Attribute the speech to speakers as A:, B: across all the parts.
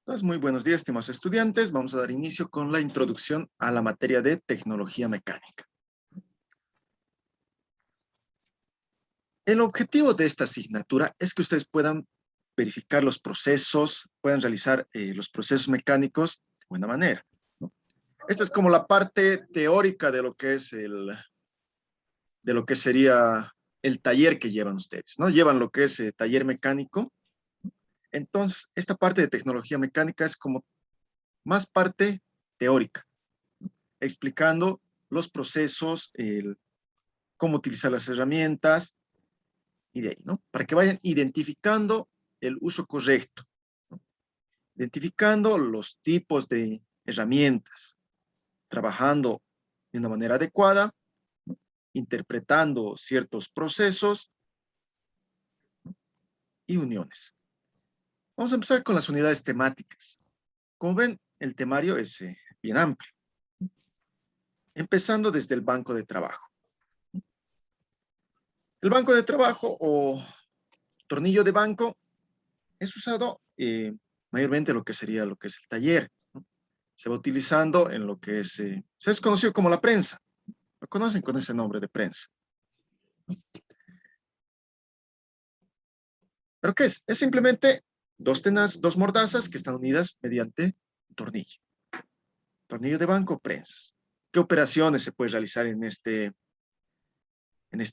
A: Entonces, muy buenos días, estimados estudiantes. Vamos a dar inicio con la introducción a la materia de tecnología mecánica. El objetivo de esta asignatura es que ustedes puedan verificar los procesos, puedan realizar los procesos mecánicos de buena manera, ¿no? Esta es como la parte teórica de lo que es de lo que sería el taller que llevan ustedes, ¿no? Llevan lo que es taller mecánico. Entonces, esta parte de tecnología mecánica es como más parte teórica, explicando los procesos, cómo utilizar las herramientas y de ahí, ¿no? Para que vayan identificando el uso correcto, ¿no? Identificando los tipos de herramientas, trabajando de una manera adecuada, ¿no? Interpretando ciertos procesos, ¿no? Y uniones. Vamos a empezar con las unidades temáticas. Como ven, el temario es bien amplio, empezando desde el banco de trabajo. El banco de trabajo o tornillo de banco es usado mayormente en lo que sería lo que es el taller, ¿no? Se va utilizando en lo que se es conocido como la prensa. Lo conocen con ese nombre de prensa. ¿Pero qué es? Es simplemente dos mordazas que están unidas mediante un tornillo. Tornillo de banco, prensas. ¿Qué operaciones se puede realizar en esta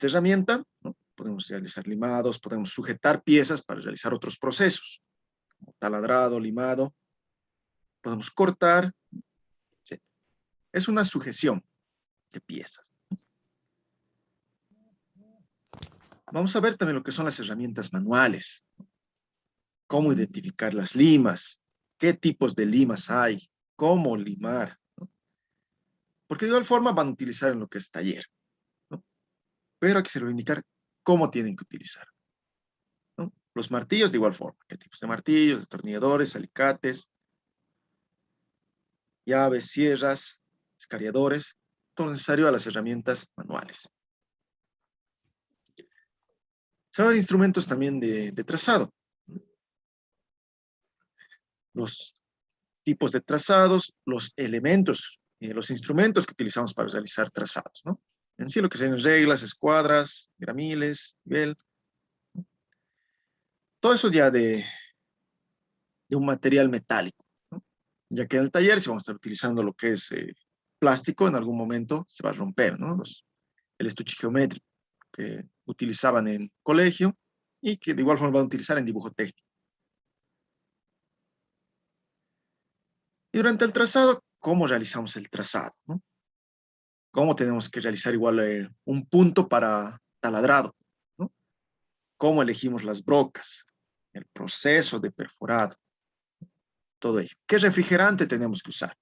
A: herramienta? ¿No? Podemos realizar limados, podemos sujetar piezas para realizar otros procesos, como taladrado, limado. Podemos cortar, etc. Es una sujeción de piezas. Vamos a ver también lo que son las herramientas manuales. Cómo identificar las limas, qué tipos de limas hay, cómo limar, ¿no? Porque de igual forma van a utilizar en lo que es taller, ¿no? Pero aquí se les va a indicar cómo tienen que utilizar, ¿no? Los martillos de igual forma, qué tipos de martillos, destornilladores, alicates, llaves, sierras, escariadores, todo necesario a las herramientas manuales. Se van a ver instrumentos también de trazado, ¿no? Los tipos de trazados, los elementos, los instrumentos que utilizamos para realizar trazados, ¿no? En sí lo que sean reglas, escuadras, gramiles, nivel, ¿no? Todo eso ya de un material metálico, ¿no? Ya que en el taller si vamos a estar utilizando lo que es plástico, en algún momento se va a romper, ¿no? El estuche geométrico que utilizaban en colegio y que de igual forma van a utilizar en dibujo técnico. Y durante el trazado, ¿cómo realizamos el trazado, ¿no? ¿Cómo tenemos que realizar igual un punto para taladrado, ¿no? ¿Cómo elegimos las brocas? El proceso de perforado, todo ello. ¿Qué refrigerante tenemos que usar?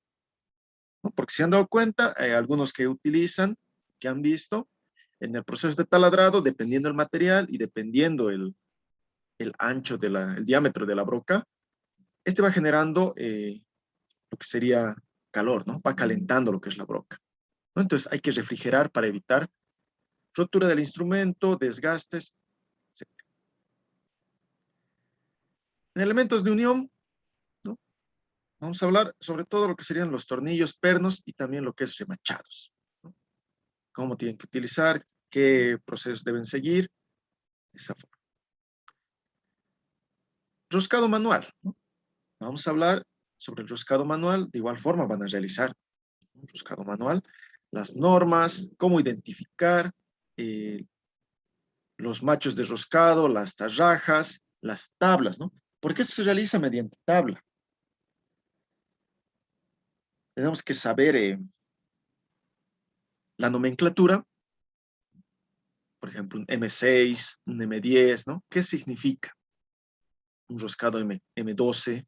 A: ¿No? Porque se han dado cuenta, algunos que utilizan, que han visto, en el proceso de taladrado, dependiendo el material y dependiendo el ancho, el diámetro de la broca, este va generando lo que sería calor, ¿no? Va calentando lo que es la broca, ¿no? Entonces hay que refrigerar para evitar rotura del instrumento, desgastes, etc. En elementos de unión, ¿no? Vamos a hablar sobre todo lo que serían los tornillos, pernos y también lo que es remachados, ¿no? Cómo tienen que utilizar, qué procesos deben seguir, de esa forma. Roscado manual, ¿no? Vamos a hablar sobre el roscado manual, de igual forma van a realizar un roscado manual, las normas, cómo identificar eh, los machos de roscado, las tarrajas, las tablas, ¿no? Porque esto se realiza mediante tabla. Tenemos que saber la nomenclatura, por ejemplo, un M6, un M10, ¿no? ¿Qué significa? Un roscado M12.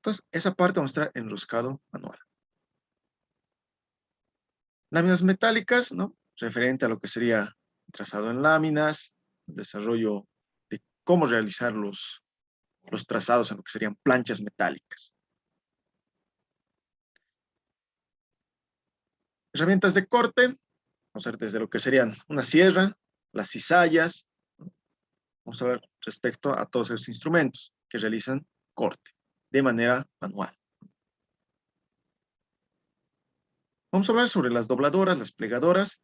A: Entonces, esa parte vamos a estar en roscado manual. Láminas metálicas, ¿no? Referente a lo que sería el trazado en láminas, el desarrollo de cómo realizar los trazados en lo que serían planchas metálicas. Herramientas de corte, vamos a ver desde lo que serían una sierra, las cizallas, ¿no? Vamos a ver respecto a todos esos instrumentos que realizan corte de manera manual. Vamos a hablar sobre las dobladoras, las plegadoras,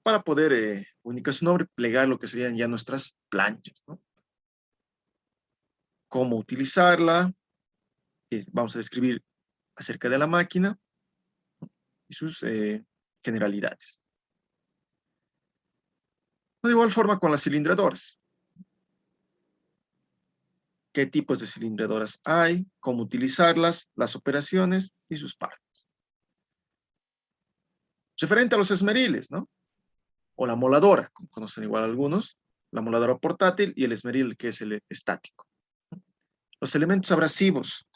A: para poder, única su nombre, plegar lo que serían ya nuestras planchas, ¿no? Cómo utilizarla, vamos a describir acerca de la máquina y sus generalidades. De igual forma con las cilindradoras. Qué tipos de cilindradoras hay, cómo utilizarlas, las operaciones y sus partes. Referente a los esmeriles, ¿no? O la moladora, como conocen igual algunos, la moladora portátil y el esmeril, que es el estático. Los elementos abrasivos,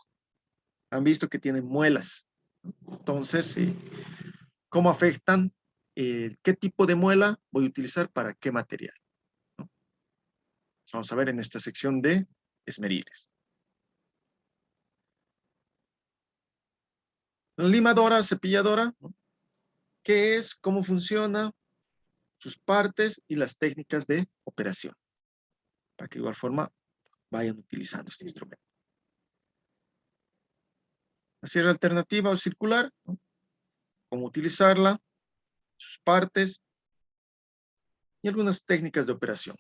A: han visto que tienen muelas. Entonces, ¿cómo afectan? ¿Qué tipo de muela voy a utilizar para qué material? ¿No? Vamos a ver en esta sección de esmeriles. La limadora, cepilladora, ¿no? ¿Qué es? ¿Cómo funciona? Sus partes y las técnicas de operación, para que de igual forma vayan utilizando este instrumento. La sierra alternativa o circular, ¿no? Cómo utilizarla, sus partes y algunas técnicas de operación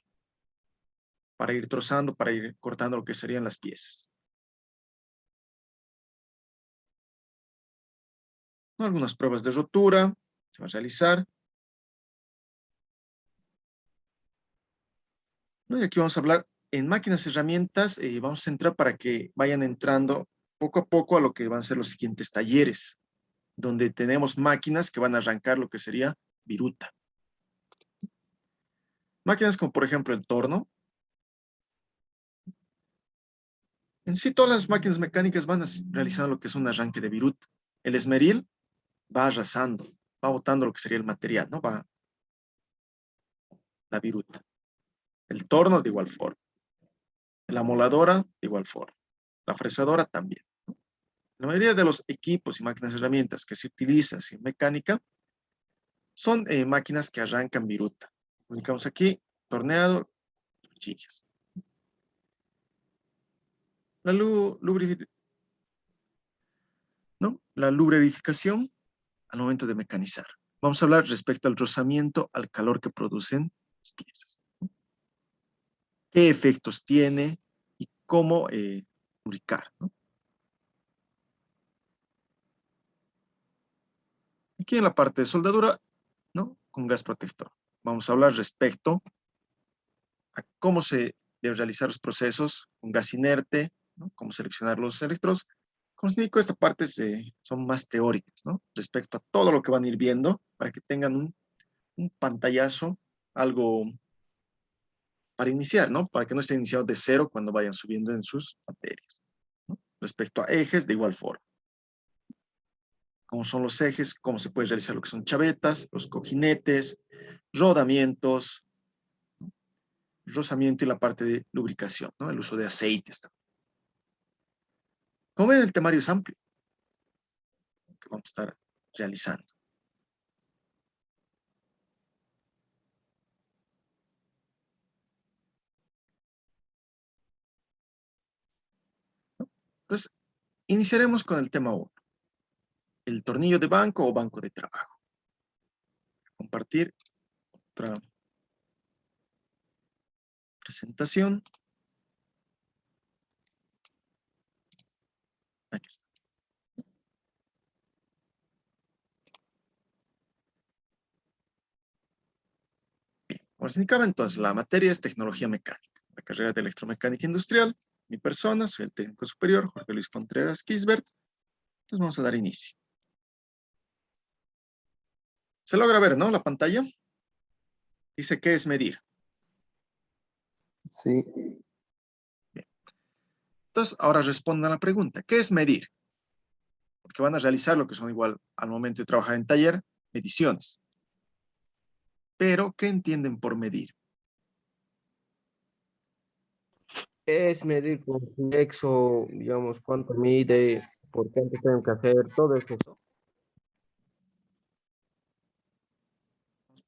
A: para ir trozando, para ir cortando lo que serían las piezas. ¿No? Algunas pruebas de rotura se van a realizar. ¿No? Y aquí vamos a hablar en máquinas, herramientas, vamos a entrar para que vayan entrando poco a poco a lo que van a ser los siguientes talleres, donde tenemos máquinas que van a arrancar lo que sería viruta. Máquinas como por ejemplo el torno. En sí todas las máquinas mecánicas van a realizar lo que es un arranque de viruta. El esmeril va arrasando, va botando lo que sería el material, ¿no? Va la viruta. El torno de igual forma. La moladora de igual forma. La fresadora también. La mayoría de los equipos y máquinas herramientas que se utilizan en mecánica son máquinas que arrancan viruta. Ubicamos aquí, torneado, cuchillas. La, ¿no? La lubrificación al momento de mecanizar. Vamos a hablar respecto al rozamiento, al calor que producen las piezas. ¿Qué efectos tiene y cómo lubricar? ¿No? Aquí en la parte de soldadura, ¿no? Con gas protector. Vamos a hablar respecto a cómo se deben realizar los procesos con gas inerte, ¿no? Cómo seleccionar los electrodos. Como les digo, estas partes son más teóricas, ¿no? Respecto a todo lo que van a ir viendo para que tengan un pantallazo, algo para iniciar, ¿no? Para que no estén iniciados de cero cuando vayan subiendo en sus materias, ¿no? Respecto a ejes, de igual forma. Cómo son los ejes, cómo se puede realizar lo que son chavetas, los cojinetes, rodamientos, ¿no? Rozamiento y la parte de lubricación, ¿no? El uso de aceites también. Como ven, el temario es amplio que vamos a estar realizando. Entonces, iniciaremos con el tema 1, el tornillo de banco o banco de trabajo. Compartir otra presentación. Aquí está. Bien, como les indicaba, entonces, la materia es tecnología mecánica. La carrera de electromecánica industrial, mi persona, soy el técnico superior, Jorge Luis Contreras Kisbert. Entonces vamos a dar inicio. Se logra ver, ¿no? La pantalla. Dice, ¿qué es medir?
B: Sí.
A: Bien. Entonces, ahora respondan a la pregunta, ¿qué es medir? Porque van a realizar lo que son igual al momento de trabajar en taller, mediciones. Pero, ¿qué entienden por medir?
B: Es medir con flexo, digamos, cuánto mide, por cuánto tengo que hacer, todo eso.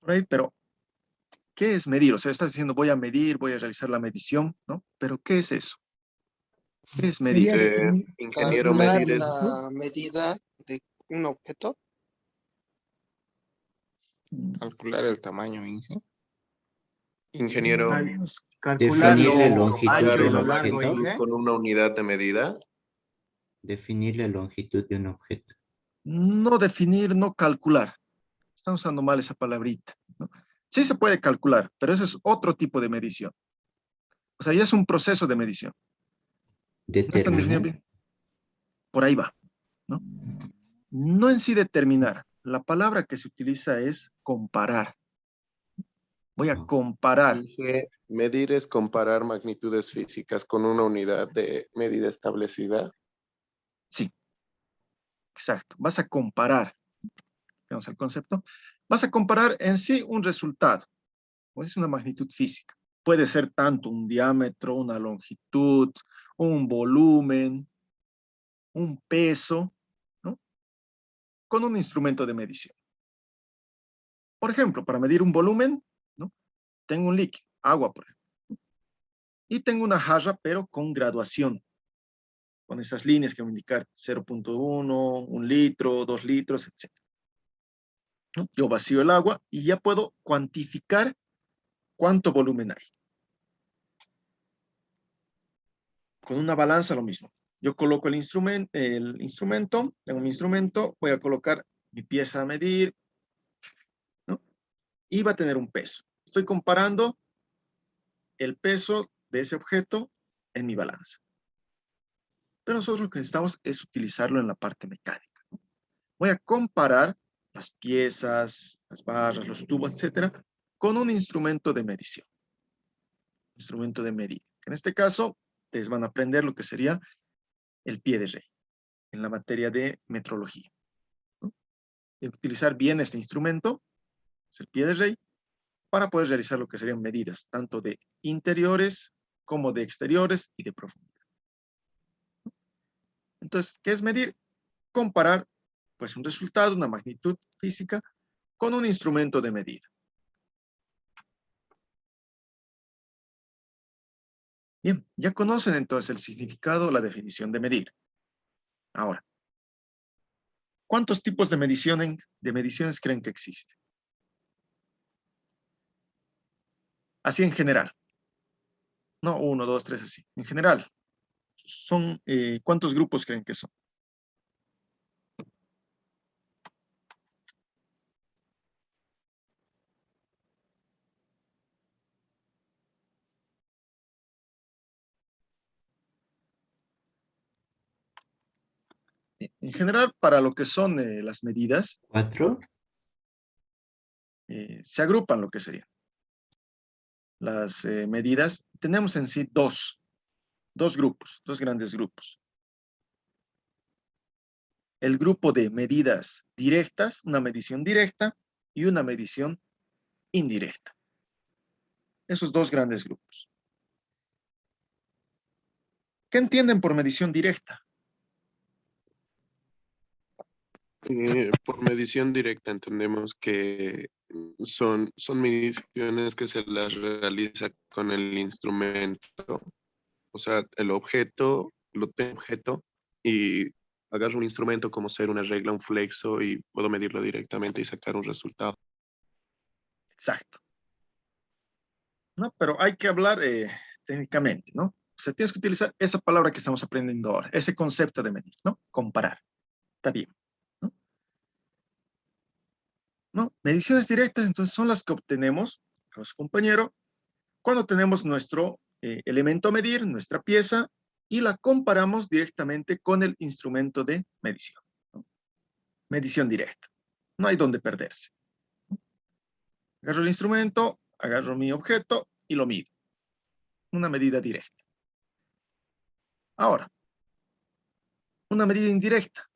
A: Por ahí, pero, ¿qué es medir? O sea, estás diciendo, voy a medir, voy a realizar la medición, ¿no? Pero, ¿qué es eso? ¿Qué es
B: Sería
A: medir?
C: Ingeniero,
D: Calcular
C: medir es
D: la medida de un objeto.
E: Calcular el tamaño, Inge.
C: ingeniero,
D: Calcular
F: Definir la
D: lo
F: longitud
D: ancho
F: de
D: y
F: un
D: lo largo,
F: objeto.
D: Inge.
C: con una unidad de medida.
F: Definir la longitud de un objeto.
A: No definir, no calcular. Están usando mal esa palabrita, ¿no? Sí se puede calcular, pero ese es otro tipo de medición. O sea, ya es un proceso de medición. No están definiendo
F: Determinar.
A: bien. Por ahí va, ¿no? No en sí determinar. La palabra que se utiliza es comparar. Voy a comparar.
C: Inge, medir es comparar magnitudes físicas con una unidad de medida establecida.
A: Sí, exacto. Vas a comparar. Tenemos el concepto. Vas a comparar en sí un resultado. O es una magnitud física. Puede ser tanto un diámetro, una longitud, un volumen, un peso, ¿no? Con un instrumento de medición. Por ejemplo, para medir un volumen, ¿no? Tengo un líquido, agua, por ejemplo. Y tengo una jarra, pero con graduación, con esas líneas que van a indicar 0.1, 1 litro, 2 litros, etc. ¿No? Yo vacío el agua y ya puedo cuantificar cuánto volumen hay. Con una balanza lo mismo. Yo coloco el instrumento, tengo mi instrumento, voy a colocar mi pieza a medir, ¿no? Y va a tener un peso. Estoy comparando el peso de ese objeto en mi balanza. Pero nosotros lo que necesitamos es utilizarlo en la parte mecánica, ¿no? Voy a comparar las piezas, las barras, los tubos, etcétera, con un instrumento de medición. Instrumento de medida. En este caso, ustedes van a aprender lo que sería el pie de rey en la materia de metrología, ¿no? Y utilizar bien este instrumento, es el pie de rey, para poder realizar lo que serían medidas, tanto de interiores como de exteriores y de profundidad. Entonces, ¿qué es medir? Comparar, pues, un resultado, una magnitud física, con un instrumento de medida. Bien, ya conocen entonces el significado, la definición de medir. Ahora, ¿cuántos tipos de mediciones creen que existen? Así en general. No, 1, 2, 3, así. En general, ¿cuántos grupos creen que son? En general, para lo que son las medidas,
F: 4.
A: se agrupan lo que serían las medidas. Tenemos en sí dos grupos, dos grandes grupos. El grupo de medidas directas, una medición directa y una medición indirecta. Esos dos grandes grupos. ¿Qué entienden por medición directa?
C: Por medición directa entendemos que son mediciones que se las realiza con el instrumento. O sea, el objeto, lo tengo objeto y agarro un instrumento como ser una regla, un flexo y puedo medirlo directamente y sacar un resultado.
A: Exacto. ¿No? Pero hay que hablar técnicamente, ¿no? O sea, tienes que utilizar esa palabra que estamos aprendiendo ahora, ese concepto de medir, ¿no? Comparar. Está bien, ¿no? ¿No? Mediciones directas, entonces, son las que obtenemos, a nuestro compañero, cuando tenemos nuestro elemento a medir, nuestra pieza, y la comparamos directamente con el instrumento de medición, ¿no? Medición directa. No hay donde perderse. Agarro el instrumento, agarro mi objeto y lo mido. Una medida directa. Ahora, una medida indirecta,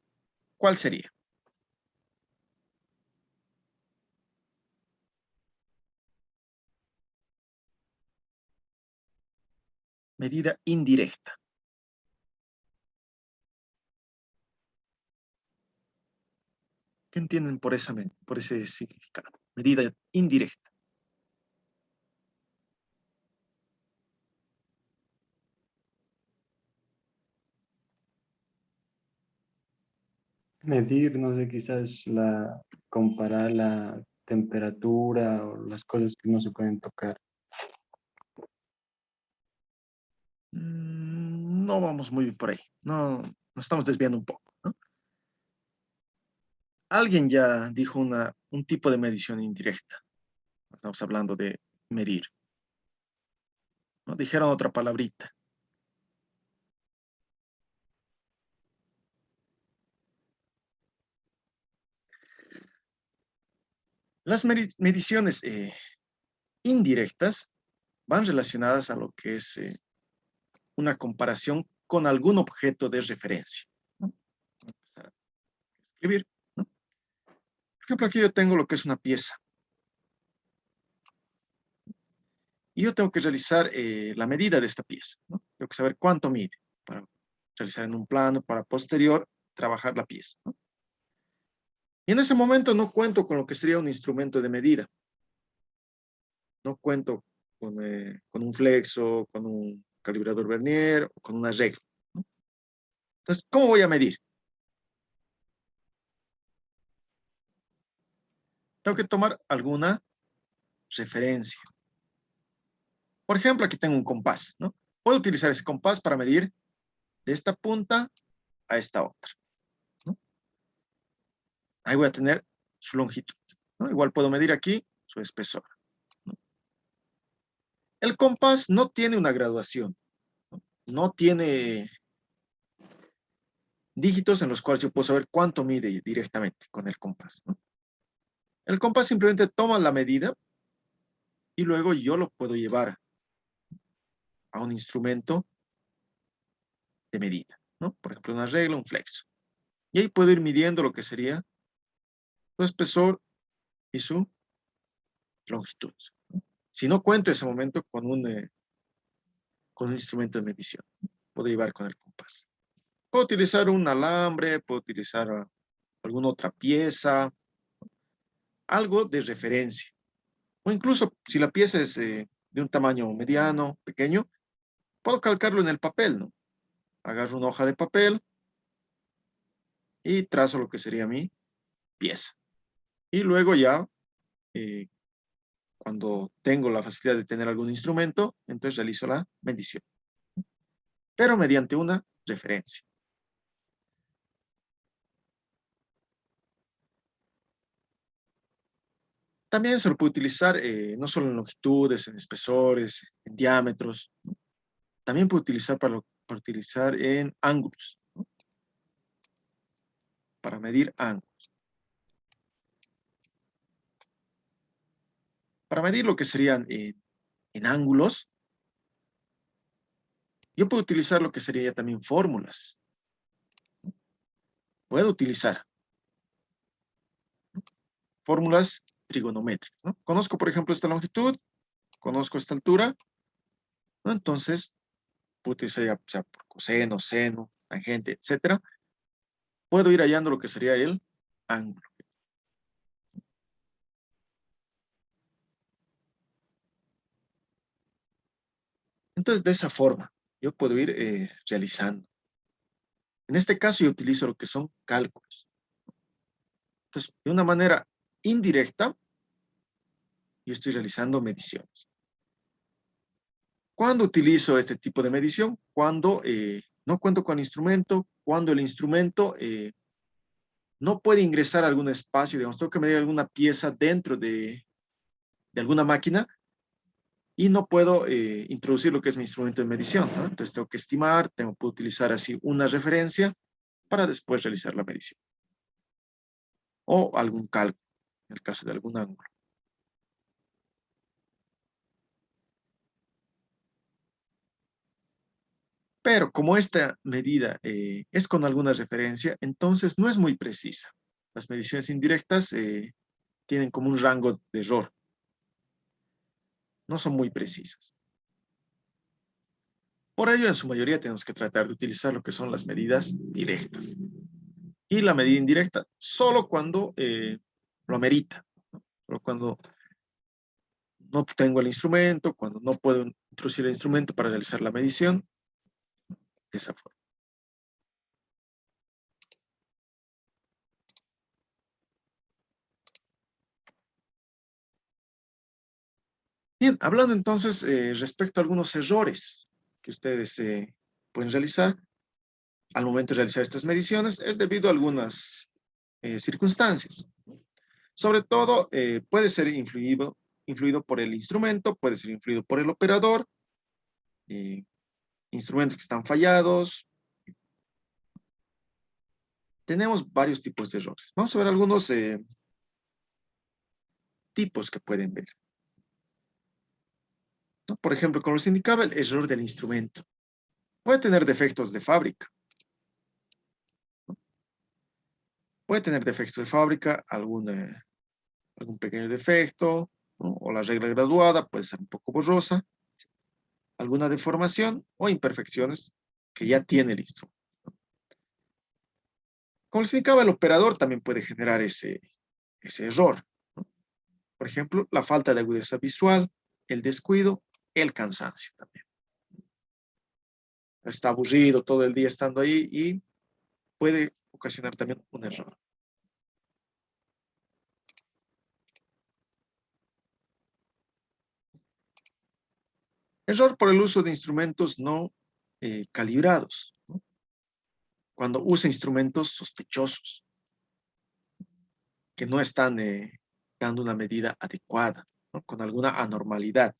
A: ¿cuál sería? Medida indirecta. ¿Qué entienden por ese significado? Medida indirecta.
G: Medir, no sé, quizás comparar la temperatura o las cosas que no se pueden tocar.
A: No vamos muy bien por ahí. No, nos estamos desviando un poco, ¿no? Alguien ya dijo un tipo de medición indirecta. Estamos hablando de medir, ¿no? Dijeron otra palabrita. Las mediciones indirectas van relacionadas a lo que es una comparación con algún objeto de referencia, ¿no? Vamos a empezar a escribir, ¿no? Por ejemplo, aquí yo tengo lo que es una pieza. Y yo tengo que realizar la medida de esta pieza, ¿no? Tengo que saber cuánto mide para realizar en un plano, para posterior trabajar la pieza, ¿no? Y en ese momento no cuento con lo que sería un instrumento de medida. No cuento con un flexo, con un calibrador vernier o con una regla, ¿no? Entonces, ¿cómo voy a medir? Tengo que tomar alguna referencia. Por ejemplo, aquí tengo un compás, ¿no? Puedo utilizar ese compás para medir de esta punta a esta otra, ¿no? Ahí voy a tener su longitud, ¿no? Igual puedo medir aquí su espesor, ¿no? El compás no tiene una graduación, ¿no? No tiene dígitos en los cuales yo puedo saber cuánto mide directamente con el compás, ¿no? El compás simplemente toma la medida y luego yo lo puedo llevar a un instrumento de medida, ¿no? Por ejemplo, una regla, un flexo. Y ahí puedo ir midiendo lo que sería su espesor y su longitud, ¿no? Si no cuento en ese momento con un instrumento de medición, puedo llevar con el compás. Puedo utilizar un alambre, puedo utilizar alguna otra pieza, algo de referencia. O incluso si la pieza es de un tamaño mediano, pequeño, puedo calcarlo en el papel, ¿no? Agarro una hoja de papel y trazo lo que sería mi pieza. Y luego ya, eh, cuando tengo la facilidad de tener algún instrumento, entonces realizo la medición, pero mediante una referencia. También se lo puede utilizar no solo en longitudes, en espesores, en diámetros, ¿no? También puede utilizar para utilizar en ángulos, ¿no? Para medir ángulos. Para medir lo que serían en ángulos, yo puedo utilizar lo que sería también fórmulas. Puedo utilizar fórmulas trigonométricas, ¿no? Conozco, por ejemplo, esta longitud, conozco esta altura, ¿no? Entonces, puedo utilizar ya sea por coseno, seno, tangente, etcétera. Puedo ir hallando lo que sería el ángulo. Entonces, de esa forma, yo puedo ir realizando. En este caso, yo utilizo lo que son cálculos. Entonces, de una manera indirecta, yo estoy realizando mediciones. ¿Cuándo utilizo este tipo de medición? Cuando no cuento con el instrumento, cuando el instrumento no puede ingresar a algún espacio, digamos, tengo que medir alguna pieza dentro de alguna máquina y no puedo introducir lo que es mi instrumento de medición, ¿no? Entonces tengo que estimar, puedo utilizar así una referencia para después realizar la medición. O algún cálculo, en el caso de algún ángulo. Pero como esta medida es con alguna referencia, entonces no es muy precisa. Las mediciones indirectas tienen como un rango de error. No son muy precisas. Por ello, en su mayoría tenemos que tratar de utilizar lo que son las medidas directas. Y la medida indirecta solo cuando lo amerita, ¿no? Solo cuando no tengo el instrumento, cuando no puedo introducir el instrumento para realizar la medición, de esa forma. Bien, hablando entonces respecto a algunos errores que ustedes pueden realizar al momento de realizar estas mediciones, es debido a algunas circunstancias. Sobre todo, puede ser influido por el instrumento, puede ser influido por el operador, instrumentos que están fallados. Tenemos varios tipos de errores. Vamos a ver algunos tipos que pueden ver, ¿no? Por ejemplo, como les indicaba, el error del instrumento. Puede tener defectos de fábrica. Puede tener defectos de fábrica, algún pequeño defecto, ¿no? O la regla graduada puede ser un poco borrosa, alguna deformación o imperfecciones que ya tiene el instrumento. Como les indicaba, el operador también puede generar ese error, ¿no? Por ejemplo, la falta de agudeza visual, el descuido, el cansancio también. Está aburrido todo el día estando ahí y puede ocasionar también un error. Error por el uso de instrumentos no calibrados, ¿no? Cuando usa instrumentos sospechosos, que no están dando una medida adecuada, ¿no? Con alguna anormalidad,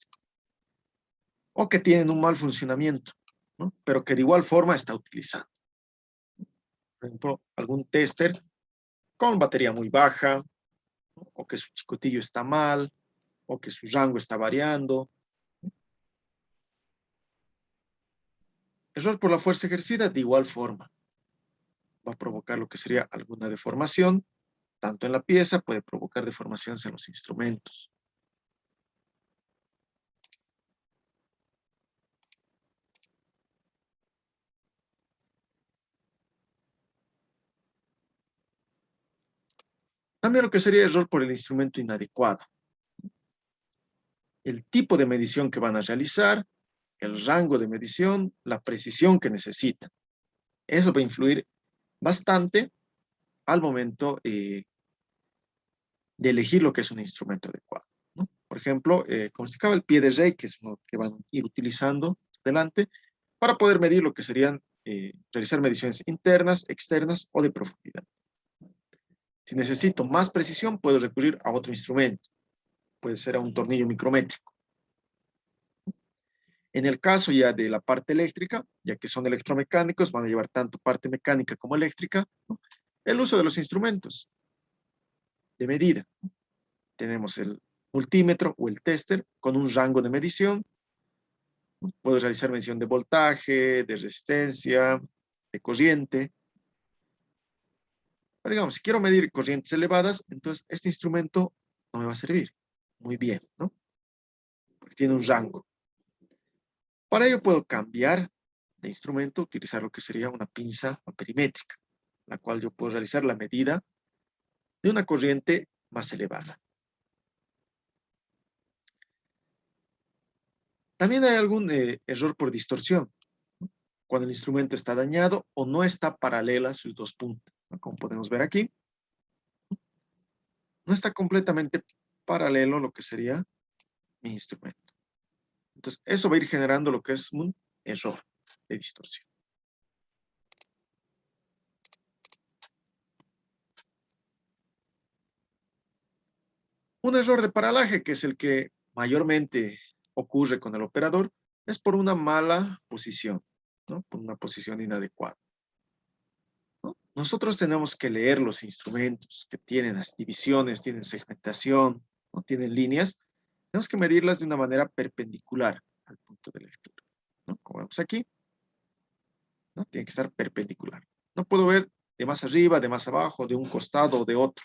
A: o que tienen un mal funcionamiento, ¿no? Pero que de igual forma está utilizando. Por ejemplo, algún tester con batería muy baja, ¿no? O que su chicotillo está mal, o que su rango está variando. Error por la fuerza ejercida, de igual forma. Va a provocar lo que sería alguna deformación, tanto en la pieza, puede provocar deformaciones en los instrumentos. También lo que sería error por el instrumento inadecuado. El tipo de medición que van a realizar, el rango de medición, la precisión que necesitan. Eso va a influir bastante al momento de elegir lo que es un instrumento adecuado, ¿no? Por ejemplo, como se indicaba, el pie de rey, que es uno que van a ir utilizando adelante, para poder medir lo que serían, realizar mediciones internas, externas o de profundidad. Si necesito más precisión, puedo recurrir a otro instrumento. Puede ser a un tornillo micrométrico. En el caso ya de la parte eléctrica, ya que son electromecánicos, van a llevar tanto parte mecánica como eléctrica, ¿no? El uso de los instrumentos de medida. Tenemos el multímetro o el tester con un rango de medición. Puedo realizar medición de voltaje, de resistencia, de corriente. Pero digamos, si quiero medir corrientes elevadas, entonces este instrumento no me va a servir muy bien, ¿no? Porque tiene un rango. Para ello puedo cambiar de instrumento, utilizar lo que sería una pinza perimétrica, la cual yo puedo realizar la medida de una corriente más elevada. También hay algún error por distorsión, ¿no? Cuando el instrumento está dañado o no está paralela a sus dos puntas, ¿no? Como podemos ver aquí, no está completamente paralelo lo que sería mi instrumento. Entonces, eso va a ir generando lo que es un error de distorsión. Un error de paralaje, que es el que mayormente ocurre con el operador, es por una mala posición, ¿no? Por una posición inadecuada, ¿no? Nosotros tenemos que leer los instrumentos que tienen las divisiones, tienen segmentación, ¿no? Tienen líneas. Tenemos que medirlas de una manera perpendicular al punto de lectura, ¿no? Como vemos aquí, ¿no? Tiene que estar perpendicular. No puedo ver de más arriba, de más abajo, de un costado o de otro.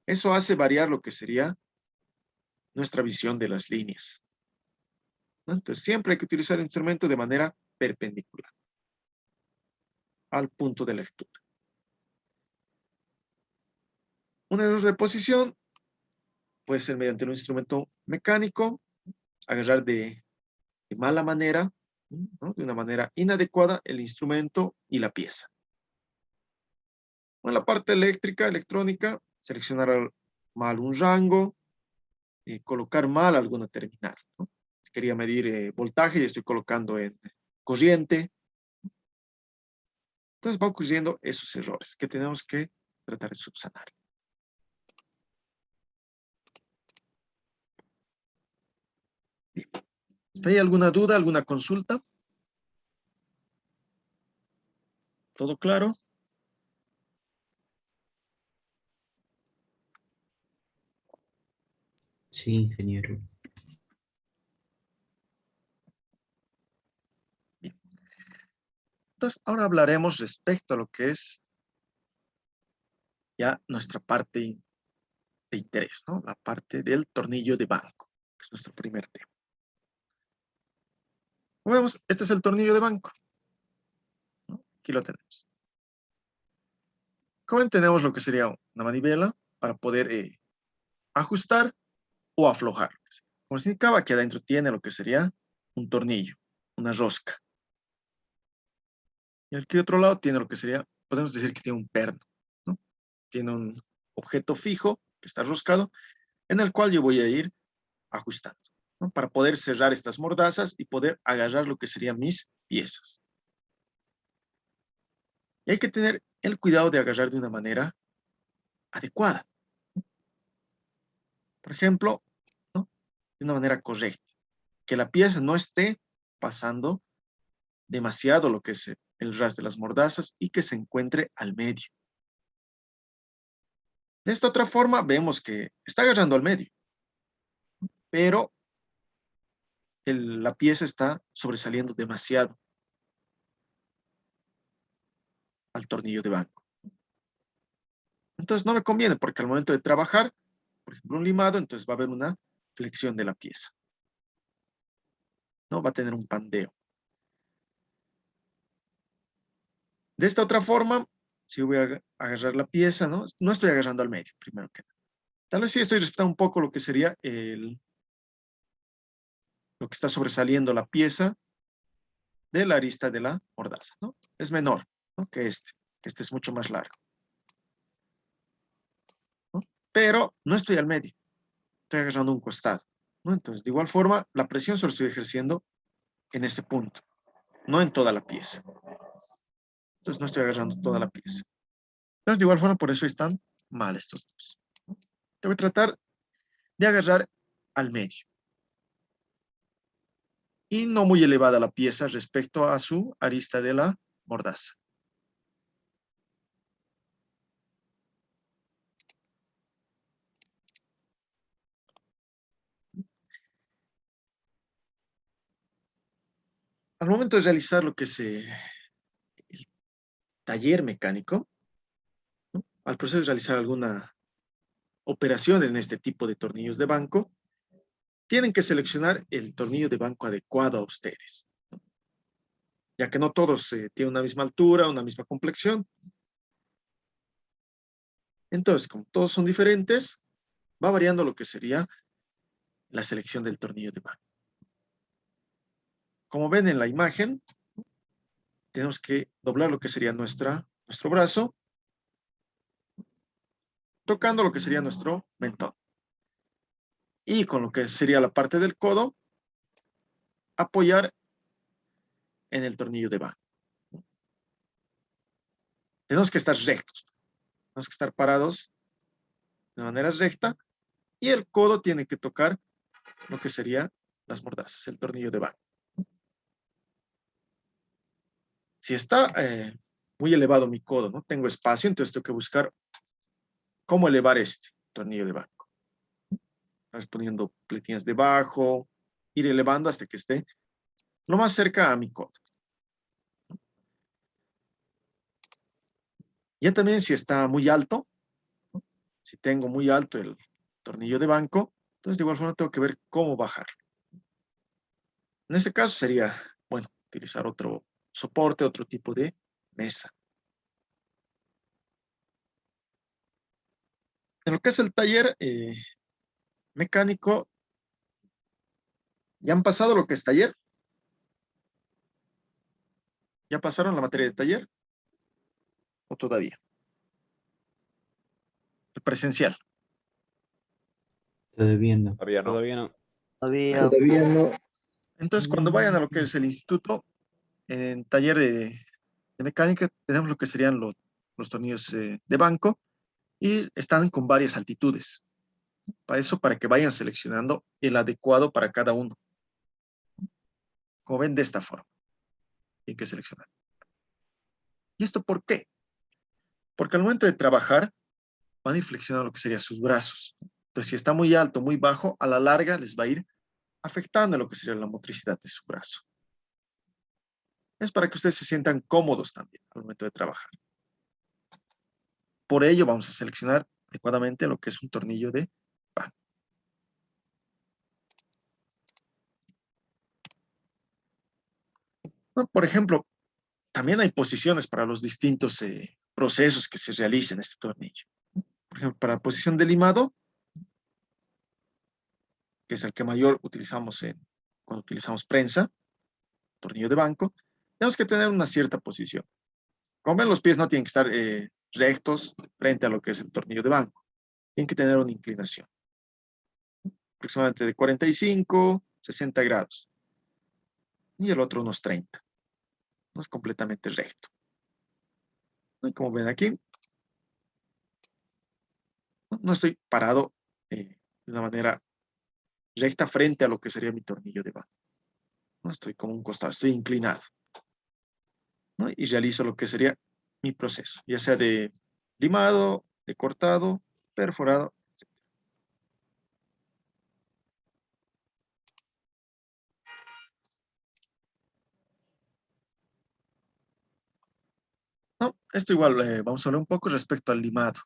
A: Eso hace variar lo que sería nuestra visión de las líneas, ¿no? Entonces siempre hay que utilizar el instrumento de manera perpendicular al punto de lectura. Un error de posición puede ser mediante un instrumento mecánico, agarrar de mala manera, ¿no? De una manera inadecuada el instrumento y la pieza. En la parte eléctrica, electrónica, seleccionar mal un rango, colocar mal alguna terminal, ¿no? quería medir voltaje y estoy colocando en corriente. Entonces va ocurriendo esos errores que tenemos que tratar de subsanar. Bien. ¿Está ahí alguna duda, alguna consulta? ¿Todo claro?
F: Sí, ingeniero.
A: Bien. Entonces, ahora hablaremos respecto a lo que es ya nuestra parte de interés, ¿no? La parte del tornillo de banco, que es nuestro primer tema. Como vemos, este es el tornillo de banco, ¿no? Aquí lo tenemos. Como ven, tenemos lo que sería una manivela para poder ajustar o aflojar. Como se indicaba, aquí adentro tiene lo que sería un tornillo, una rosca. Y aquí otro lado tiene lo que sería, podemos decir que tiene un perno, ¿no? Tiene un objeto fijo que está roscado, en el cual yo voy a ir ajustando, ¿no? Para poder cerrar estas mordazas y poder agarrar lo que serían mis piezas. Y hay que tener el cuidado de agarrar de una manera adecuada. Por ejemplo, ¿no? De una manera correcta. Que la pieza no esté pasando demasiado lo que es el ras de las mordazas y que se encuentre al medio. De esta otra forma vemos que está agarrando al medio, pero la pieza está sobresaliendo demasiado al tornillo de banco. Entonces no me conviene porque al momento de trabajar, por ejemplo un limado, entonces va a haber una flexión de la pieza. ¿No? Va a tener un pandeo. De esta otra forma, si voy a agarrar la pieza, ¿no? No estoy agarrando al medio, primero que nada. Tal vez sí estoy respetando un poco lo que sería lo que está sobresaliendo la pieza de la arista de la mordaza, ¿no? Es menor, ¿no? Que este es mucho más largo, ¿no? Pero no estoy al medio, estoy agarrando un costado, ¿no? Entonces, de igual forma, la presión solo estoy ejerciendo en ese punto, no en toda la pieza. Entonces, no estoy agarrando toda la pieza. Entonces, de igual forma, por eso están mal estos dos. Te voy a tratar de agarrar al medio. Y no muy elevada la pieza respecto a su arista de la mordaza. Al momento de realizar lo que es el taller mecánico, ¿no? Al proceso de realizar alguna operación en este tipo de tornillos de banco, tienen que seleccionar el tornillo de banco adecuado a ustedes, ¿no? Ya que no todos tienen una misma altura, una misma complexión. Entonces, como todos son diferentes, va variando lo que sería la selección del tornillo de banco. Como ven en la imagen, tenemos que doblar lo que sería nuestro brazo, tocando lo que sería nuestro mentón. Y con lo que sería la parte del codo, apoyar en el tornillo de banco. Tenemos que estar rectos, tenemos que estar parados de manera recta y el codo tiene que tocar lo que sería las mordazas, el tornillo de banco. Si está muy elevado mi codo, no tengo espacio, entonces tengo que buscar cómo elevar este tornillo de banco. Vamos poniendo pletillas debajo, ir elevando hasta que esté lo más cerca a mi codo. Ya también si está muy alto, si tengo muy alto el tornillo de banco, entonces de igual forma tengo que ver cómo bajar. En ese caso sería, bueno, utilizar otro soporte, otro tipo de mesa. En lo que es el taller mecánico, ¿ya han pasado lo que es taller? ¿Ya pasaron la materia de taller? ¿O todavía? El presencial.
F: Todavía no.
E: Todavía no.
D: Todavía
G: Todavía no.
A: Entonces, cuando vayan a lo que es el instituto, en taller de mecánica, tenemos lo que serían los tornillos de banco y están con varias altitudes. Para eso, para que vayan seleccionando el adecuado para cada uno. Como ven, de esta forma. Hay que seleccionar. ¿Y esto por qué? Porque al momento de trabajar, van a ir flexionando lo que serían sus brazos. Entonces, si está muy alto, muy bajo, a la larga les va a ir afectando lo que sería la motricidad de su brazo. Es para que ustedes se sientan cómodos también al momento de trabajar. Por ello, vamos a seleccionar adecuadamente lo que es un tornillo de banco. Por ejemplo, también hay posiciones para los distintos procesos que se realicen en este tornillo. Por ejemplo, para la posición de limado, que es el que mayor utilizamos cuando utilizamos prensa, tornillo de banco, tenemos que tener una cierta posición. Como ven, los pies no tienen que estar rectos frente a lo que es el tornillo de banco. Tienen que tener una inclinación, aproximadamente de 45, 60 grados. Y el otro unos 30. No es completamente recto. Y como ven aquí, no estoy parado de una manera recta frente a lo que sería mi tornillo de banco. No estoy como un costado, estoy inclinado, ¿no? Y realizo lo que sería mi proceso, ya sea de limado, de cortado, perforado, etc. No, esto igual, vamos a hablar un poco respecto al limado.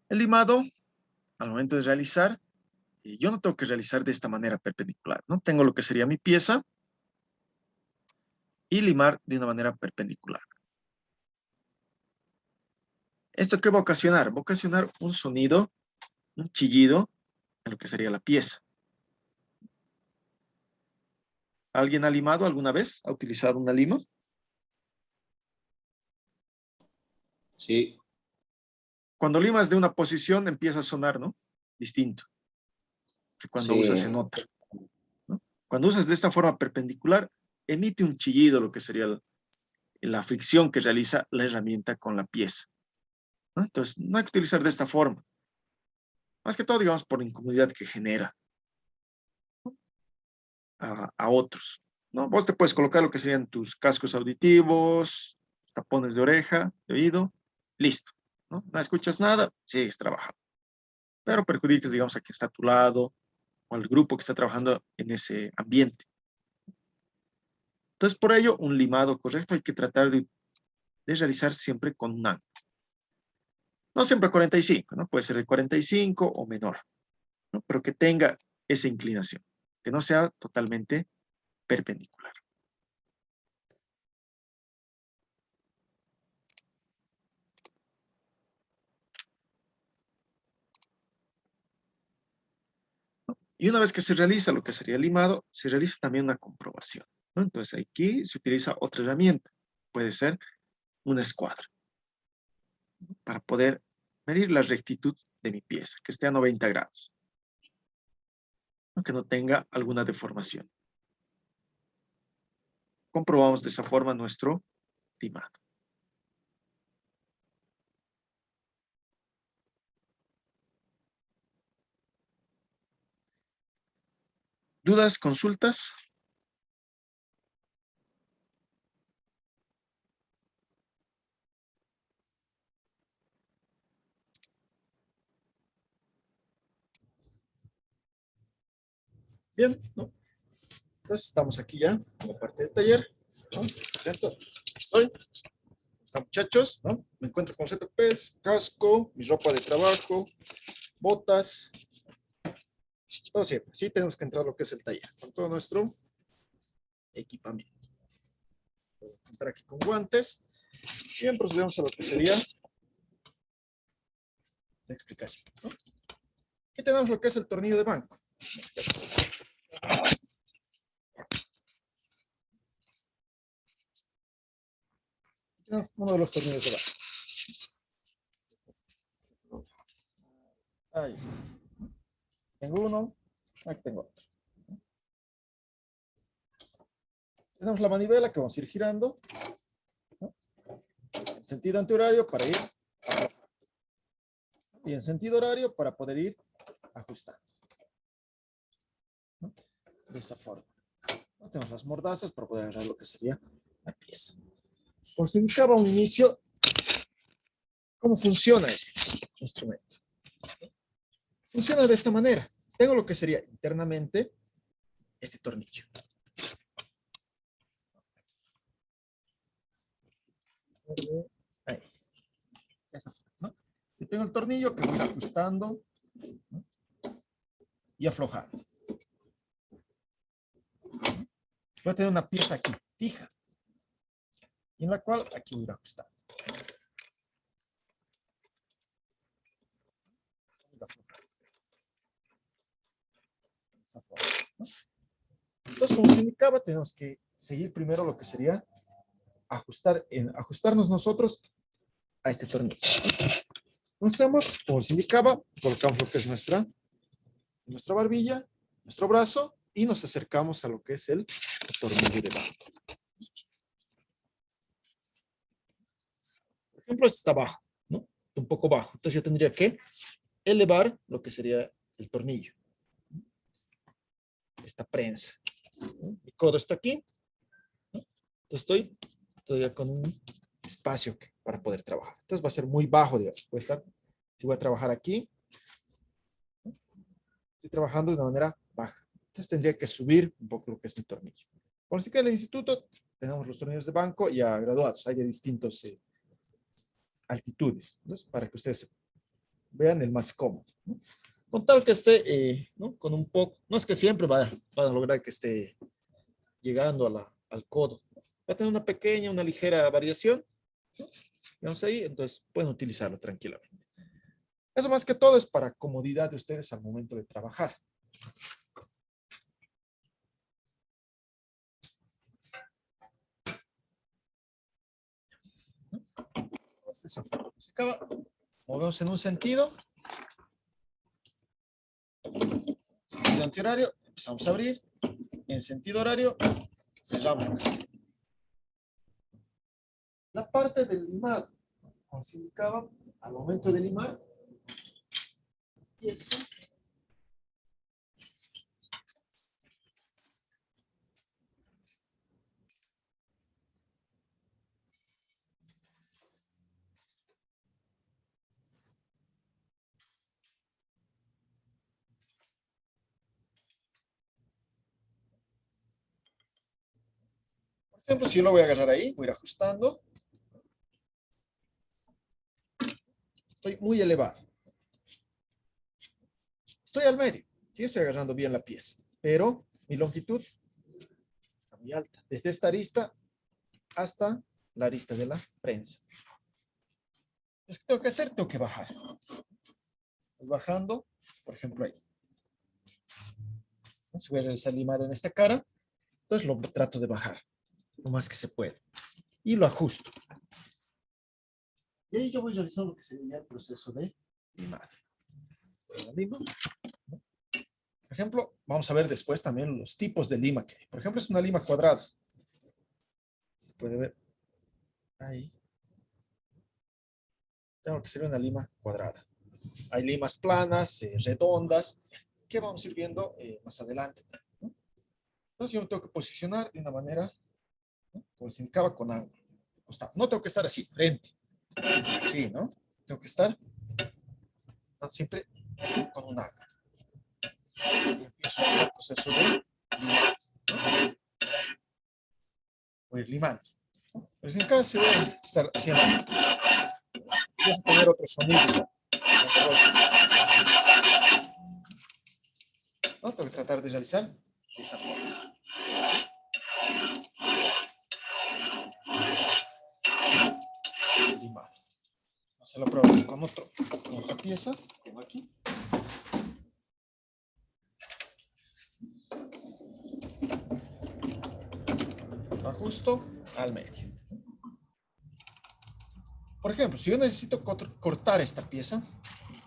A: El limado, al momento de realizar, yo no tengo que realizar de esta manera perpendicular, ¿no? Tengo lo que sería mi pieza y limar de una manera perpendicular. ¿Esto qué va a ocasionar? Va a ocasionar un sonido, un chillido en lo que sería la pieza. ¿Alguien ha limado alguna vez? ¿Ha utilizado una lima?
F: Sí,
A: Cuando limas de una posición empieza a sonar, ¿no? Distinto que cuando usas en otra, ¿no? Cuando usas de esta forma perpendicular, emite un chillido, lo que sería la fricción que realiza la herramienta con la pieza, ¿no? Entonces, no hay que utilizar de esta forma. Más que todo, digamos, por la incomodidad que genera a otros, ¿no? Vos te puedes colocar lo que serían tus cascos auditivos, tapones de oreja, de oído, listo, ¿no? No escuchas nada, sigues trabajando. Pero perjudicas, digamos, a quien está a tu lado o al grupo que está trabajando en ese ambiente. Entonces, por ello, un limado correcto hay que tratar de realizar siempre con un ángulo. No siempre 45, ¿no? Puede ser de 45 o menor, ¿no? Pero que tenga esa inclinación, que no sea totalmente perpendicular. Y una vez que se realiza lo que sería el limado, se realiza también una comprobación, ¿no? Entonces aquí se utiliza otra herramienta, puede ser una escuadra, para poder medir la rectitud de mi pieza, que esté a 90 grados, ¿no? Que no tenga alguna deformación. Comprobamos de esa forma nuestro limado. ¿Dudas, consultas? Bien, ¿no? Entonces estamos aquí ya en la parte del taller, ¿no? Presento, estoy. Están muchachos, ¿no? Me encuentro con ZPs, casco, mi ropa de trabajo, botas, todo siempre. Sí tenemos que entrar a lo que es el taller, con todo nuestro equipamiento. Voy a entrar aquí con guantes. Bien, procedemos a lo que sería la explicación, ¿no? Aquí tenemos lo que es el tornillo de banco. En este caso. Aquí tenemos uno de los tornillos de banco. Ahí está. Tengo uno, aquí tengo otro. Tenemos la manivela que vamos a ir girando, ¿no? En sentido antihorario para ir aflojando. Y en sentido horario para poder ir ajustando, ¿no? De esa forma. ¿No? Tenemos las mordazas para poder agarrar lo que sería la pieza. Como se indicaba a un inicio, ¿cómo funciona este instrumento? Funciona de esta manera. Tengo lo que sería internamente este tornillo. Ahí. Esa forma, ¿no? Yo tengo el tornillo que voy a ir ajustando, ¿no? Y aflojando. Voy a tener una pieza aquí, fija, y en la cual aquí voy a ir ajustando. Esa forma, ¿no? Entonces, como se indicaba, tenemos que seguir primero lo que sería ajustarnos nosotros a este tornillo. Comenzamos, como se indicaba, colocamos lo que es nuestra barbilla, nuestro brazo, y nos acercamos a lo que es el tornillo de banco. Por ejemplo, este está bajo, ¿no? Un poco bajo. Entonces yo tendría que elevar lo que sería el tornillo. Esta prensa, ¿no? Mi codo está aquí, ¿no? Entonces estoy todavía con un espacio para poder trabajar. Entonces va a ser muy bajo, digamos. Puede estar, si voy a trabajar aquí, ¿no? Estoy trabajando de una manera baja. Entonces tendría que subir un poco lo que es mi tornillo. Por así que en el instituto tenemos los tornillos de banco ya graduados. Hay de distintos altitudes, ¿no? Para que ustedes vean el más cómodo, ¿no? Con tal que esté, ¿no? Con un poco, no es que siempre van a lograr que esté llegando al codo. Va a tener una pequeña, una ligera variación, ¿no? Vamos ahí, entonces pueden utilizarlo tranquilamente. Eso más que todo es para comodidad de ustedes al momento de trabajar. Se acaba, movemos en un sentido antihorario, empezamos a abrir, en sentido horario, cerramos. La parte del limado, como se indicaba, al momento de limar, empieza por ejemplo, si yo lo voy a agarrar ahí, voy a ir ajustando. Estoy muy elevado. Estoy al medio. Sí, estoy agarrando bien la pieza, pero mi longitud está muy alta. Desde esta arista hasta la arista de la prensa. Entonces, ¿qué tengo que hacer? Tengo que bajar. Voy bajando, por ejemplo, ahí. Si voy a realizar limado en esta cara, entonces lo trato de bajar lo más que se puede. Y lo ajusto. Y ahí yo voy realizando lo que sería el proceso de limado. Por ejemplo, vamos a ver después también los tipos de lima que hay. Por ejemplo, es una lima cuadrada. Se puede ver ahí. Tengo lo que sería una lima cuadrada. Hay limas planas, redondas, que vamos a ir viendo más adelante, ¿no? Entonces yo me tengo que posicionar de una manera, ¿no? Como se indicaba, con ángulo. No tengo que estar así, frente. Aquí, ¿no? Tengo que estar, ¿no? Siempre con un ángulo. Y empiezo a hacer el proceso de limado, ¿no? Voy a ir limando, ¿no? Pero en cada se voy a estar haciendo. Empieza a tener otro sonido, ¿no? Tengo que tratar de realizar de esa forma. Limado. Vamos a hacer la prueba con otra pieza que tengo aquí. Lo ajusto al medio. Por ejemplo, si yo necesito cortar esta pieza,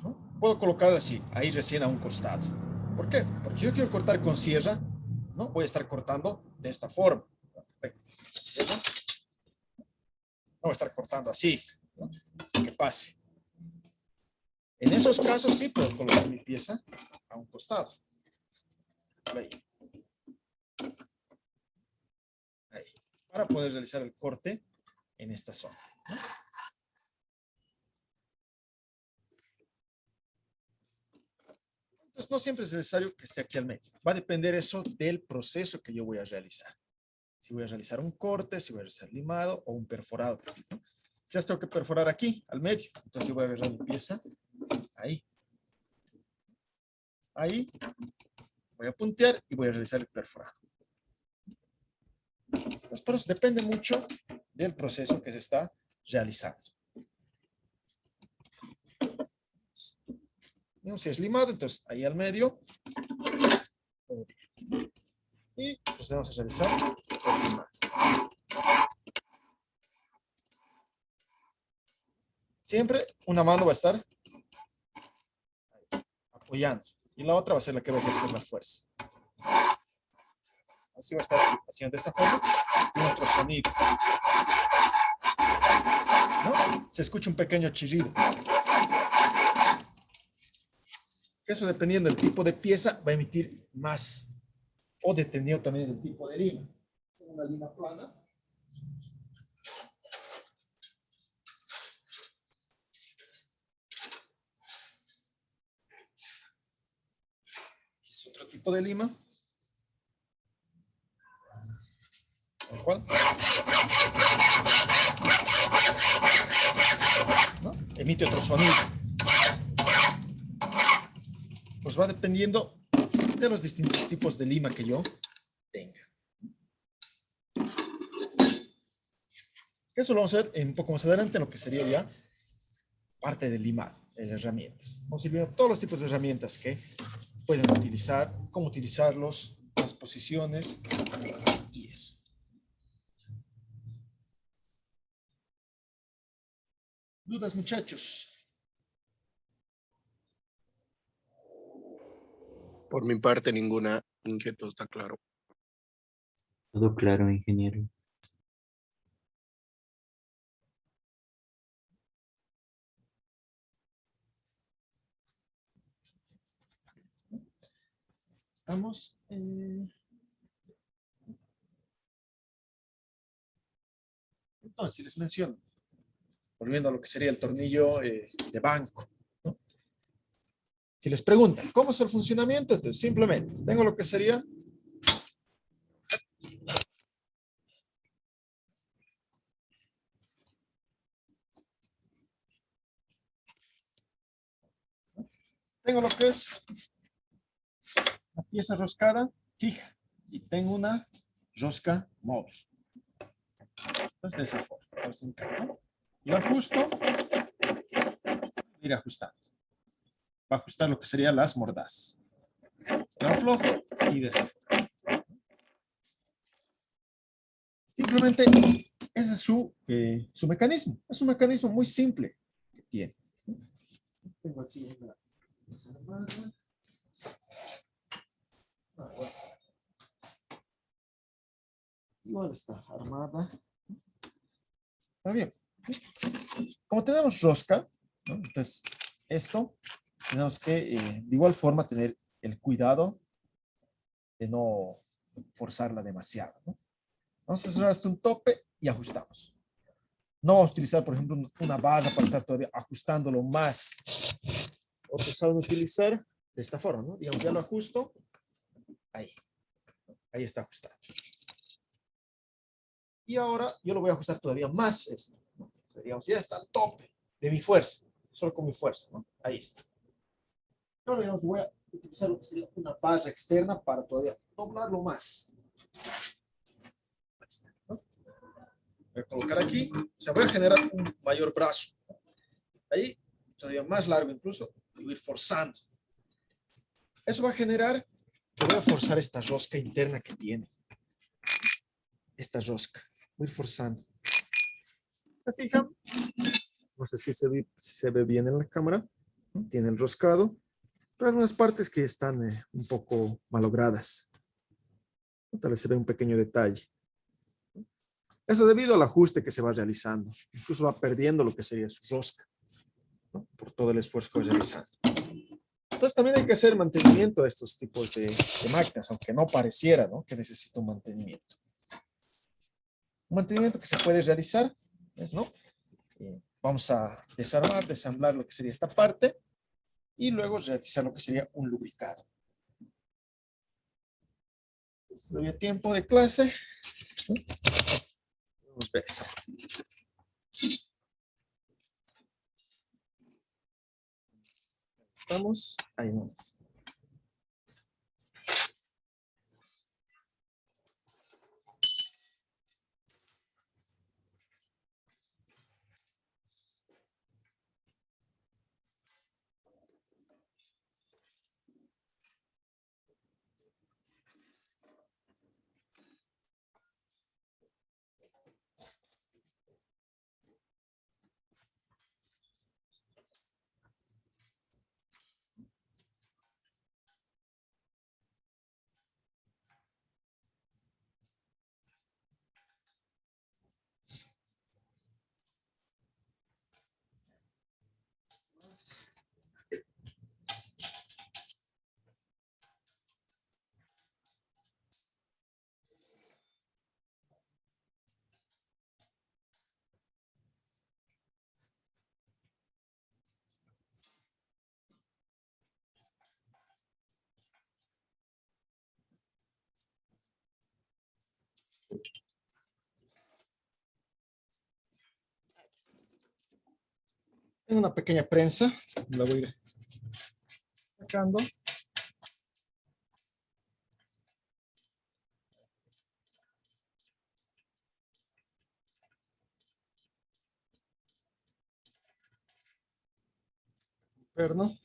A: ¿no? Puedo colocarla así, ahí recién a un costado. ¿Por qué? Porque si yo quiero cortar con sierra, ¿no? Voy a estar cortando de esta forma.
H: Así es, ¿no? No voy a estar cortando así, ¿no? Hasta que pase. En esos casos sí puedo colocar mi pieza a un costado. Ahí. Ahí. Para poder realizar el corte en esta zona, ¿no? Entonces, no siempre es necesario que esté aquí al medio. Va a depender eso del proceso que yo voy a realizar. Si voy a realizar un corte, si voy a realizar limado o un perforado, ¿no? Ya tengo que perforar aquí, al medio. Entonces yo voy a agarrar mi pieza ahí. Ahí. Voy a puntear y voy a realizar el perforado. Entonces, pero depende mucho del proceso que se está realizando. Si es limado, entonces ahí al medio. Y procedemos a realizar el limado. Siempre una mano va a estar apoyando y la otra va a ser la que va a ejercer la fuerza. Así va a estar haciendo de esta forma y otro sonido. ¿No? Se escucha un pequeño chirrido. Eso, dependiendo del tipo de pieza, va a emitir más, o dependiendo también del tipo de lima. Una lima plana. Es otro tipo de lima. ¿Cuál? ¿No? Emite otro sonido. Pues va dependiendo de los distintos tipos de lima que yo tenga. Eso lo vamos a ver un poco más adelante en lo que sería ya parte del limado, de las herramientas. Vamos a ir viendo todos los tipos de herramientas que pueden utilizar, cómo utilizarlos, las posiciones y eso. ¿Dudas, muchachos?
C: Por mi parte, ninguna inquietud, está claro.
F: Todo claro, ingeniero.
H: Estamos Entonces, les menciono, volviendo a lo que sería el tornillo de banco, ¿no? Si les preguntan, ¿cómo es el funcionamiento? Entonces, simplemente, tengo lo que sería una pieza roscada fija y tengo una rosca móvil. Entonces, de esa forma. Yo ajusto, ir ajustando. Va a ajustar lo que serían las mordazas. Lo aflojo y de esa forma. Simplemente ese es su mecanismo. Es un mecanismo muy simple que tiene. Tengo aquí una desarmada. Igual está armada. Muy bien. Como tenemos rosca, ¿no? Entonces esto tenemos que de igual forma tener el cuidado de no forzarla demasiado, ¿no? Vamos a cerrar hasta un tope y ajustamos. No vamos a utilizar, por ejemplo, una barra para estar todavía ajustándolo más. Otros saben utilizar de esta forma, ¿no? Digamos, ya lo ajusto. Ahí. Ahí está ajustado. Y ahora yo lo voy a ajustar todavía más esto, ¿no? O sea, digamos, ya está al tope de mi fuerza. Solo con mi fuerza, ¿no? Ahí está. Ahora, digamos, voy a utilizar lo que sería una barra externa para todavía doblarlo más. Ahí está, ¿no? Voy a colocar aquí. O sea, voy a generar un mayor brazo. Ahí, todavía más largo incluso. Y voy a ir forzando. Eso va a generar que voy a forzar esta rosca interna que tiene. Esta rosca. Voy a ir forzando. ¿Se fijan? No sé si se ve bien en la cámara. Tiene el roscado. Pero hay algunas partes que están un poco malogradas. Tal vez se ve un pequeño detalle. Eso debido al ajuste que se va realizando. Incluso va perdiendo lo que sería su rosca, ¿no? Por todo el esfuerzo que va realizando. Entonces también hay que hacer mantenimiento de estos tipos de máquinas, aunque no pareciera, ¿no?, que necesita un mantenimiento. Un mantenimiento que se puede realizar es, ¿no? Vamos a desarmar, desamblar lo que sería esta parte y luego realizar lo que sería un lubricado. Si había tiempo de clase, ¿sí? Vamos a ver esa. Estamos ahí nomás. Tengo una pequeña prensa, la voy a ir sacando. Perno.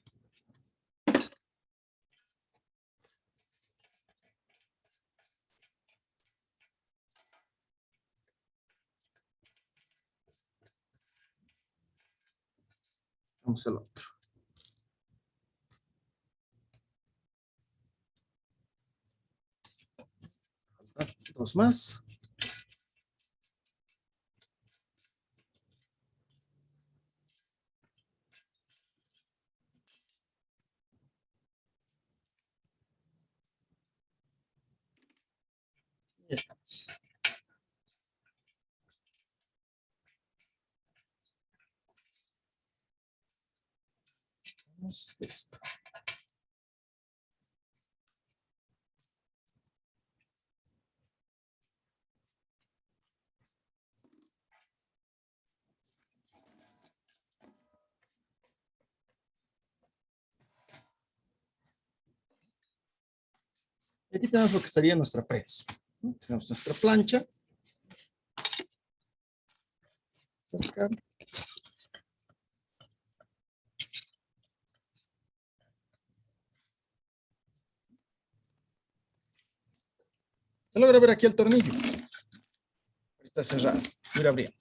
H: Vamos al otro. Dos más. Ya estamos. Vamos a esto. Aquí tenemos lo que estaría nuestra prensa. Tenemos nuestra plancha. Sacar. Se logra ver aquí el tornillo. Está cerrado. Mira abriendo.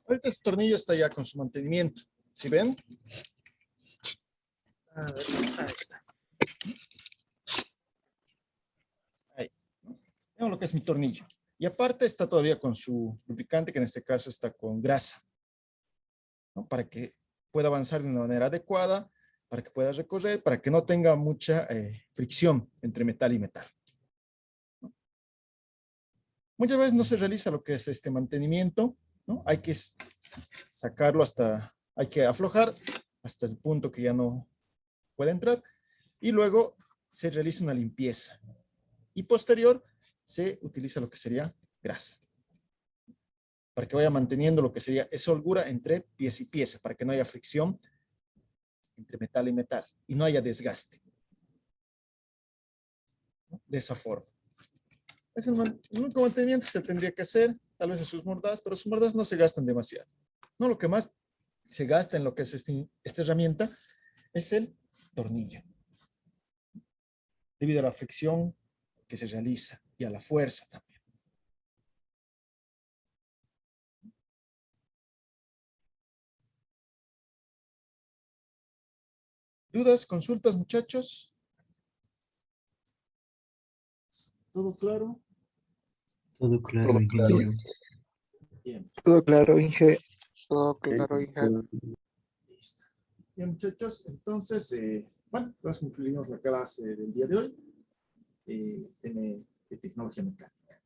H: Ahorita este tornillo está ya con su mantenimiento. ¿Sí ven? A ver, ahí está. Ahí. Vemos lo que es mi tornillo. Y aparte está todavía con su lubricante, que en este caso está con grasa, ¿no? Para que pueda avanzar de una manera adecuada, para que pueda recorrer, para que no tenga mucha fricción entre metal y metal, ¿no? Muchas veces no se realiza lo que es este mantenimiento, ¿no? Hay que sacarlo hay que aflojar hasta el punto que ya no puede entrar y luego se realiza una limpieza y posterior se utiliza lo que sería grasa para que vaya manteniendo lo que sería esa holgura entre pieza y pieza, para que no haya fricción entre metal y metal y no haya desgaste, ¿no? De esa forma. Es el único mantenimiento que se tendría que hacer, tal vez a sus mordas, pero sus mordas no se gastan demasiado. No, lo que más se gasta en lo que es esta herramienta es el tornillo, debido a la fricción que se realiza y y a la fuerza también. ¿Dudas, consultas, muchachos? ¿Todo claro?
F: Todo claro,
C: Todo claro.
F: ingeniero.
H: Bien,
E: Todo claro, Inge.
D: Todo claro, hija.
H: listo. Bien, muchachos, entonces, bueno, concluimos la clase del día de hoy de tecnología mecánica.